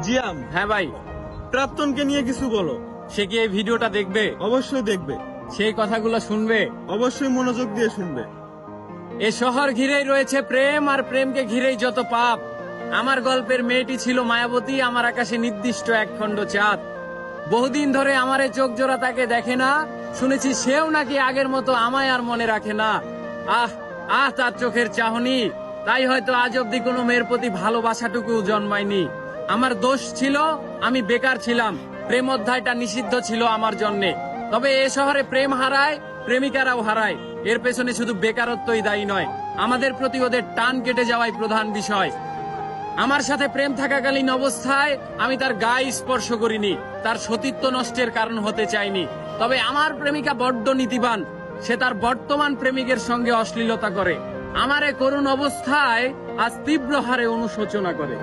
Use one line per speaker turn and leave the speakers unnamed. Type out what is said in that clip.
জিয়াম,
হ্যাঁ ভাই,
প্রাক্তনকে নিয়ে কিছু বলো।
সে কি এই ভিডিওটা দেখবে?
অবশ্যই দেখবে,
সেই কথাগুলো শুনবে।
অবশ্যই মনোযোগ দিয়ে শুনবে।
এ শহর ঘিরেই রয়েছে প্রেম, আর প্রেমকে ঘিরেই যত পাপ। আমার গল্পের মেয়েটি ছিল মায়াবতী, আমার আকাশে নির্দিষ্ট একখণ্ড চাঁদ। বহুদিন ধরে আমার এই চোখ জোড়া তাকে দেখে না, শুনেছি সেও নাকি আগের মতো আমায় আর মনে রাখে না। আহ আহ, তার চোখের চাহনি, তাই হয়তো আজ অব্দি কোনো মেয়ের প্রতি ভালোবাসাটুকু জন্মায়নি। আমার দোষ ছিল, আমি বেকার ছিলাম, প্রেম অধ্যায়টা নিষিদ্ধ ছিল আমার জন্যে। তবে এ শহরে প্রেম হারায়, প্রেমিকারাও হারায়। এর পেছনে শুধু বেকারত্বই দায়ী নয়, আমাদের প্রতি ওদের টান কেটে যাওয়াই প্রধান বিষয়। আমার সাথে প্রেম থাকাকালীন অবস্থায় আমি তার গায়ে স্পর্শ করিনি, তার সতীত্ব নষ্টের কারণ হতে চাইনি। তবে আমার প্রেমিকা বড্ড নীতিবান, সে তার বর্তমান প্রেমিকের সঙ্গে অশ্লীলতা করে। আমার এ করুণ অবস্থায় আজ তীব্র হারে অনুশোচনা করে।